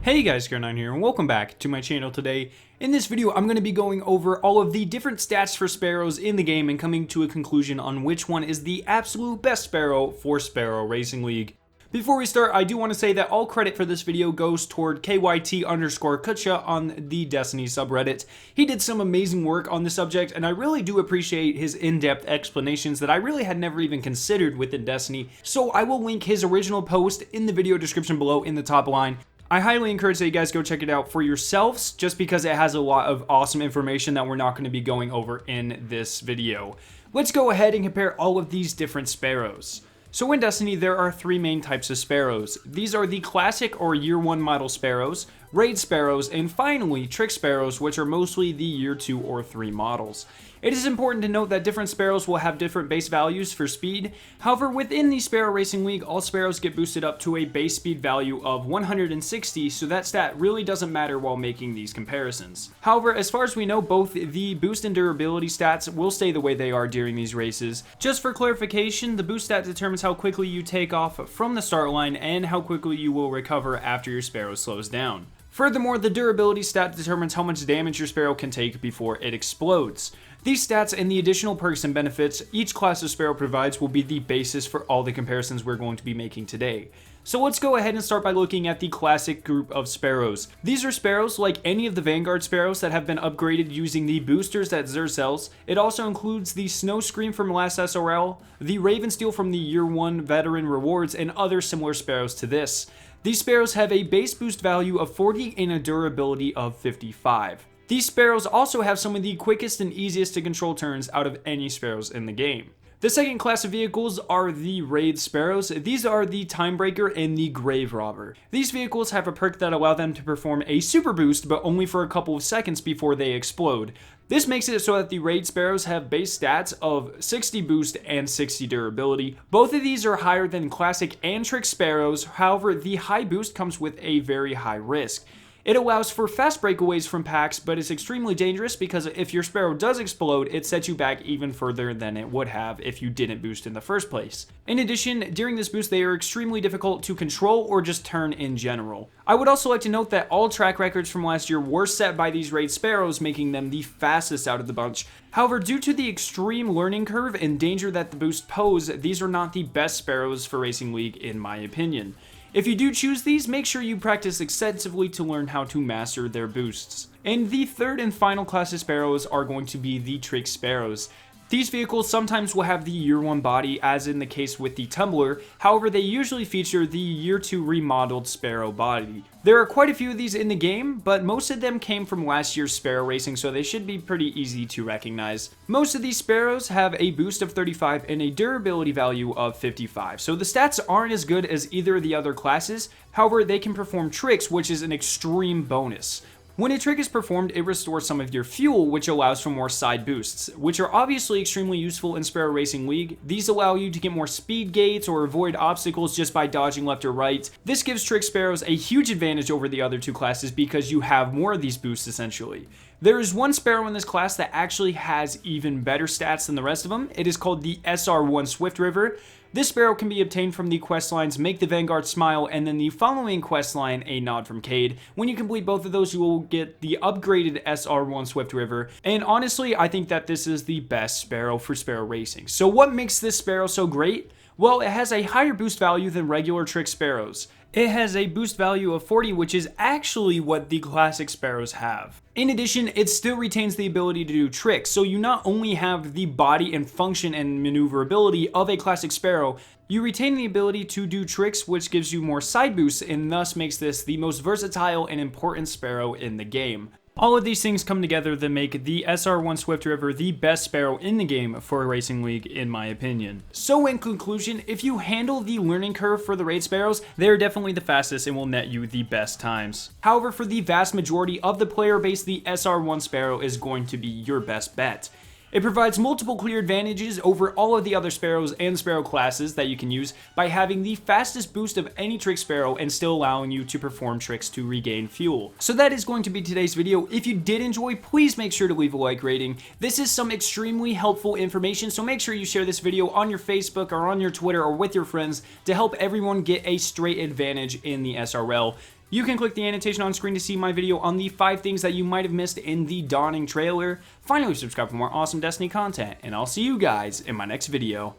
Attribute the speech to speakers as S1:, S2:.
S1: Hey guys, Karen here, and welcome back to my channel today. In this video, I'm going to be going over all of the different stats for sparrows in the game and coming to a conclusion on which one is the absolute best sparrow for Sparrow Racing League. Before we start, I do want to say that all credit for this video goes toward KYT_Kutcha on the Destiny subreddit. He did some amazing work on the subject, and I really do appreciate his in-depth explanations that I really had never even considered within Destiny, so I will link his original post in the video description below in the top line. I highly encourage that you guys go check it out for yourselves, just because it has a lot of awesome information that we're not going to be going over in this video. Let's go ahead and compare all of these different sparrows. So in Destiny, there are three main types of sparrows. These are the classic or year 1 model sparrows, raid sparrows, and finally trick sparrows, which are mostly the year 2 or 3 models. It is important to note that different sparrows will have different base values for speed. However, within the Sparrow Racing League, all sparrows get boosted up to a base speed value of 160, so that stat really doesn't matter while making these comparisons. However, as far as we know, both the boost and durability stats will stay the way they are during these races. Just for clarification, the boost stat determines how quickly you take off from the start line and how quickly you will recover after your sparrow slows down. Furthermore, the durability stat determines how much damage your sparrow can take before it explodes. These stats and the additional perks and benefits each class of sparrow provides will be the basis for all the comparisons we're going to be making today. So let's go ahead and start by looking at the classic group of sparrows. These are sparrows like any of the Vanguard sparrows that have been upgraded using the boosters that Xur sells. It also includes the Snow Scream from last SRL, the Ravensteel from the Year 1 Veteran Rewards, and other similar sparrows to this. These sparrows have a base boost value of 40 and a durability of 55. These sparrows also have some of the quickest and easiest to control turns out of any sparrows in the game. The second class of vehicles are the raid sparrows. These are the Timebreaker and the Grave Robber. These vehicles have a perk that allow them to perform a super boost, but only for a couple of seconds before they explode. This makes it so that the raid sparrows have base stats of 60 boost and 60 durability. Both of these are higher than classic and trick sparrows, however the high boost comes with a very high risk. It allows for fast breakaways from packs, but it's extremely dangerous because if your sparrow does explode, it sets you back even further than it would have if you didn't boost in the first place. In addition, during this boost, they are extremely difficult to control or just turn in general. I would also like to note that all track records from last year were set by these raid sparrows, making them the fastest out of the bunch. However, due to the extreme learning curve and danger that the boosts pose, these are not the best sparrows for Racing League in my opinion. If you do choose these, make sure you practice extensively to learn how to master their boosts. And the third and final class of sparrows are going to be the trick sparrows. These vehicles sometimes will have the year 1 body, as in the case with the Tumbler, however they usually feature the year 2 remodeled Sparrow body. There are quite a few of these in the game, but most of them came from last year's Sparrow Racing, so they should be pretty easy to recognize. Most of these sparrows have a boost of 35 and a durability value of 55, so the stats aren't as good as either of the other classes, however they can perform tricks, which is an extreme bonus. When a trick is performed, it restores some of your fuel, which allows for more side boosts, which are obviously extremely useful in Sparrow Racing League. These allow you to get more speed gates or avoid obstacles just by dodging left or right. This gives trick sparrows a huge advantage over the other two classes because you have more of these boosts essentially. There is one sparrow in this class that actually has even better stats than the rest of them. It is called the SR1 Swift River. This sparrow can be obtained from the questlines Make the Vanguard Smile and then the following questline A Nod from Cade. When you complete both of those, you will get the upgraded SR1 Swift River, and honestly I think that this is the best sparrow for Sparrow Racing. So what makes this sparrow so great? Well, it has a higher boost value than regular trick sparrows. It has a boost value of 40, which is actually what the classic sparrows have. In addition, it still retains the ability to do tricks, so you not only have the body and function and maneuverability of a classic sparrow, you retain the ability to do tricks, which gives you more side boosts and thus makes this the most versatile and important sparrow in the game. All of these things come together to make the SR1 Swift River the best sparrow in the game for Racing League in my opinion. So in conclusion, if you handle the learning curve for the raid sparrows, they're definitely the fastest and will net you the best times. However, for the vast majority of the player base, the SR1 Sparrow is going to be your best bet. It provides multiple clear advantages over all of the other sparrows and sparrow classes that you can use by having the fastest boost of any trick sparrow and still allowing you to perform tricks to regain fuel. So that is going to be today's video. If you did enjoy, please make sure to leave a like rating. This is some extremely helpful information, so make sure you share this video on your Facebook or on your Twitter or with your friends to help everyone get a straight advantage in the SRL. You can click the annotation on screen to see my video on the 5 things that you might have missed in the Dawning trailer. Finally, subscribe for more awesome Destiny content, and I'll see you guys in my next video.